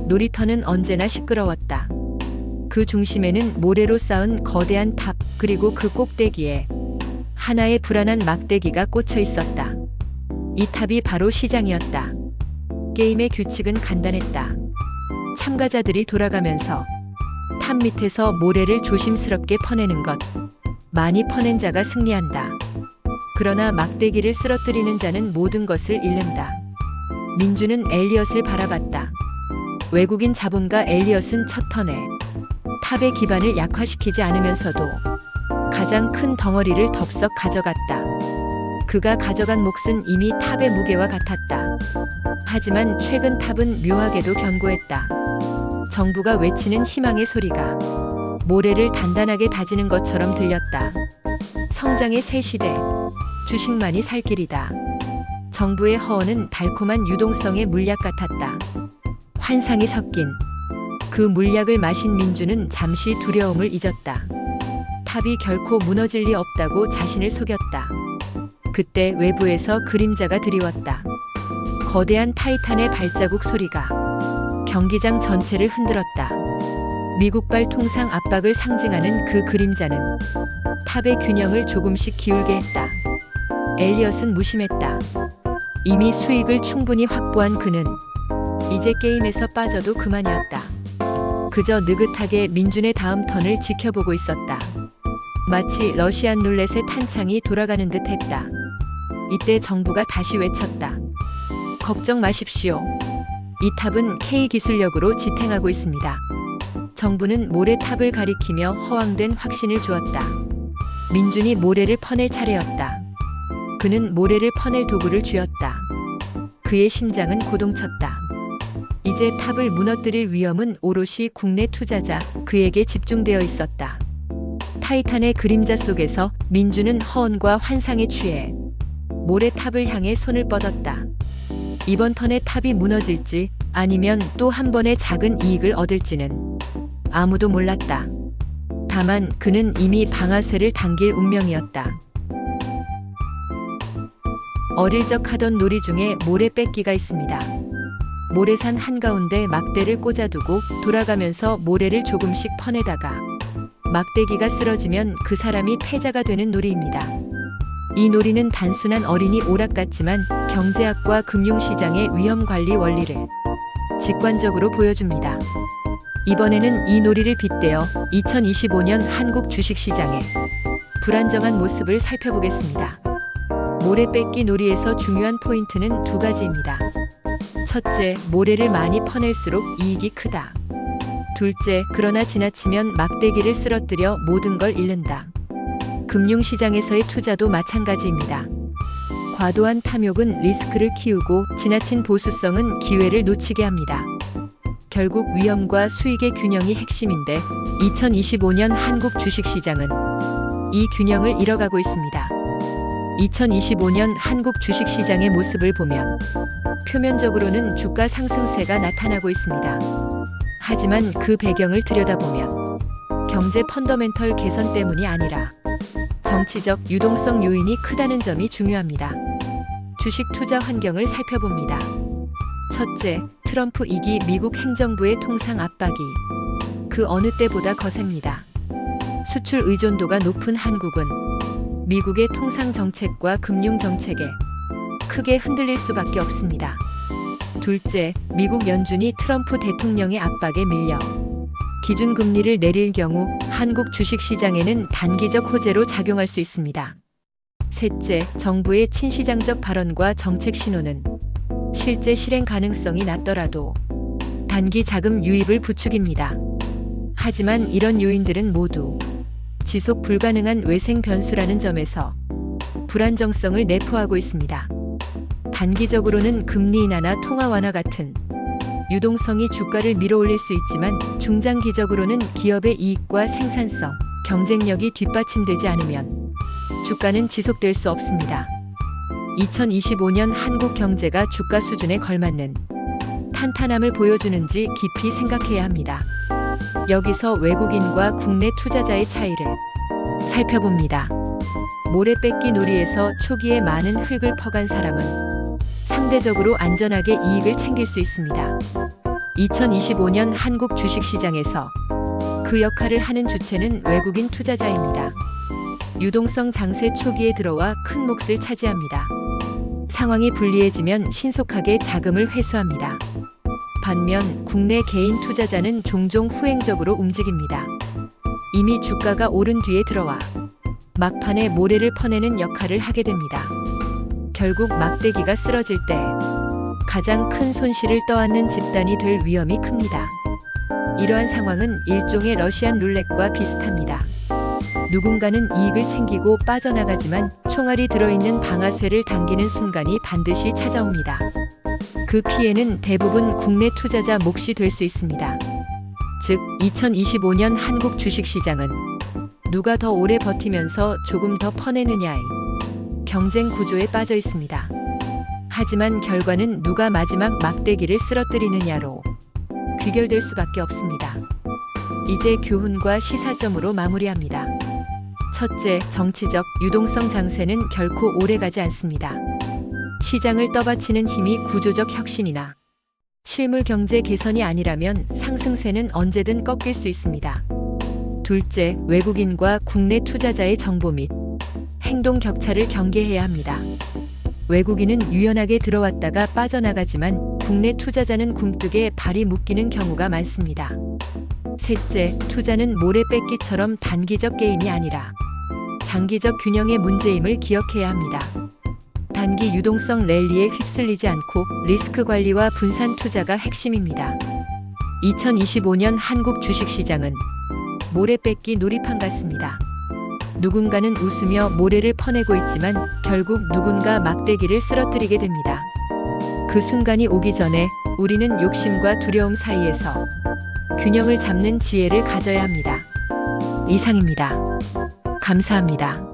놀이터는 언제나 시끄러웠다. 그 중심에는 모래로 쌓은 거대한 탑, 그리고 그 꼭대기에 하나의 불안한 막대기가 꽂혀 있었다. 이 탑이 바로 시장이었다. 게임의 규칙은 간단했다. 참가자들이 돌아가면서 탑 밑에서 모래를 조심스럽게 퍼내는 것. 많이 퍼낸 자가 승리한다. 그러나 막대기를 쓰러뜨리는 자는 모든 것을 잃는다. 민주는 엘리엇을 바라봤다. 외국인 자본가 엘리엇은 첫 턴에 탑의 기반을 약화시키지 않으면서도 가장 큰 덩어리를 덥석 가져갔다. 그가 가져간 몫은 이미 탑의 무게와 같았다. 하지만 최근 탑은 묘하게도 견고했다. 정부가 외치는 희망의 소리가 모래를 단단하게 다지는 것처럼 들렸다. 성장의 새 시대, 주식만이 살 길이다. 정부의 허언은 달콤한 유동성의 물약 같았다. 환상이 섞인 그 물약을 마신 민주는 잠시 두려움을 잊었다. 탑이 결코 무너질 리 없다고 자신을 속였다. 그때 외부에서 그림자가 드리웠다. 거대한 타이탄의 발자국 소리가 경기장 전체를 흔들었다. 미국발 통상 압박을 상징하는 그 그림자는 탑의 균형을 조금씩 기울게 했다. 엘리엇은 무심했다. 이미 수익을 충분히 확보한 그는 이제 게임에서 빠져도 그만이었다. 그저 느긋하게 민준의 다음 턴을 지켜보고 있었다. 마치 러시안 룰렛의 탄창이 돌아가는 듯 했다. 이때 정부가 다시 외쳤다. 걱정 마십시오. 이 탑은 K 기술력으로 지탱하고 있습니다. 정부는 모래탑을 가리키며 허황된 확신을 주었다. 민준이 모래를 퍼낼 차례였다. 그는 모래를 퍼낼 도구를 쥐었다. 그의 심장은 고동쳤다. 이제 탑을 무너뜨릴 위험은 오롯이 국내 투자자 그에게 집중되어 있었다. 타이탄의 그림자 속에서 민주는 허언과 환상에 취해 모래탑을 향해 손을 뻗었다. 이번 턴에 탑이 무너질지 아니면 또 한 번의 작은 이익을 얻을지는 아무도 몰랐다. 다만 그는 이미 방아쇠를 당길 운명이었다. 어릴 적 하던 놀이 중에 모래 뺏기가 있습니다. 모래산 한가운데 막대를 꽂아두고 돌아가면서 모래를 조금씩 퍼내다가 막대기가 쓰러지면 그 사람이 패자가 되는 놀이입니다. 이 놀이는 단순한 어린이 오락 같지만 경제학과 금융시장의 위험관리 원리를 직관적으로 보여줍니다. 이번에는 이 놀이를 빗대어 2025년 한국 주식시장의 불안정한 모습을 살펴보겠습니다. 모래 뺏기 놀이에서 중요한 포인트는 두 가지입니다. 첫째, 모래를 많이 퍼낼수록 이익이 크다. 둘째, 그러나 지나치면 막대기를 쓰러뜨려 모든 걸 잃는다. 금융시장에서의 투자도 마찬가지입니다. 과도한 탐욕은 리스크를 키우고 지나친 보수성은 기회를 놓치게 합니다. 결국 위험과 수익의 균형이 핵심인데 2025년 한국 주식시장은 이 균형을 잃어가고 있습니다. 2025년 한국 주식시장의 모습을 보면 표면적으로는 주가 상승세가 나타나고 있습니다. 하지만 그 배경을 들여다보면 경제 펀더멘털 개선 때문이 아니라 정치적 유동성 요인이 크다는 점이 중요합니다. 주식 투자 환경을 살펴봅니다. 첫째, 트럼프 2기 미국 행정부의 통상 압박이 그 어느 때보다 거셉니다. 수출 의존도가 높은 한국은 미국의 통상 정책과 금융 정책에 크게 흔들릴 수밖에 없습니다. 둘째, 미국 연준이 트럼프 대통령의 압박에 밀려 기준금리를 내릴 경우 한국 주식시장에는 단기적 호재로 작용할 수 있습니다. 셋째, 정부의 친시장적 발언과 정책 신호는 실제 실행 가능성이 낮더라도 단기 자금 유입을 부추깁니다. 하지만 이런 요인들은 모두 지속 불가능한 외생 변수라는 점에서 불안정성을 내포하고 있습니다. 단기적으로는 금리 인하나 통화 완화 같은 유동성이 주가를 밀어올릴 수 있지만 중장기적으로는 기업의 이익과 생산성, 경쟁력이 뒷받침되지 않으면 주가는 지속될 수 없습니다. 2025년 한국 경제가 주가 수준에 걸맞는 탄탄함을 보여주는지 깊이 생각해야 합니다. 여기서 외국인과 국내 투자자의 차이를 살펴봅니다. 모래 뺏기 놀이에서 초기에 많은 흙을 퍼간 사람은 상대적으로 안전하게 이익을 챙길 수 있습니다. 2025년 한국 주식시장에서 그 역할을 하는 주체는 외국인 투자자입니다. 유동성 장세 초기에 들어와 큰 몫을 차지합니다. 상황이 불리해지면 신속하게 자금을 회수합니다. 반면 국내 개인 투자자는 종종 후행적으로 움직입니다. 이미 주가가 오른 뒤에 들어와 막판에 모래를 퍼내는 역할을 하게 됩니다. 결국 막대기가 쓰러질 때 가장 큰 손실을 떠안는 집단이 될 위험이 큽니다. 이러한 상황은 일종의 러시안 룰렛과 비슷합니다. 누군가는 이익을 챙기고 빠져나가지만 총알이 들어있는 방아쇠를 당기는 순간이 반드시 찾아옵니다. 그 피해는 대부분 국내 투자자 몫이 될 수 있습니다. 즉, 2025년 한국 주식시장은 누가 더 오래 버티면서 조금 더 퍼내느냐의 경쟁 구조에 빠져 있습니다. 하지만 결과는 누가 마지막 막대기를 쓰러뜨리느냐로 귀결될 수밖에 없습니다. 이제 교훈과 시사점으로 마무리합니다. 첫째, 정치적 유동성 장세는 결코 오래가지 않습니다. 시장을 떠받치는 힘이 구조적 혁신이나 실물 경제 개선이 아니라면 상승세는 언제든 꺾일 수 있습니다. 둘째, 외국인과 국내 투자자의 정보 및 행동 격차를 경계해야 합니다. 외국인은 유연하게 들어왔다가 빠져나가지만 국내 투자자는 굼뜨게 발이 묶이는 경우가 많습니다. 셋째, 투자는 모래뺏기처럼 단기적 게임이 아니라 장기적 균형의 문제임을 기억해야 합니다. 단기 유동성 랠리에 휩쓸리지 않고 리스크 관리와 분산 투자가 핵심입니다. 2025년 한국 주식시장은 모래뺏기 놀이판 같습니다. 누군가는 웃으며 모래를 퍼내고 있지만 결국 누군가 막대기를 쓰러뜨리게 됩니다. 그 순간이 오기 전에 우리는 욕심과 두려움 사이에서 균형을 잡는 지혜를 가져야 합니다. 이상입니다. 감사합니다.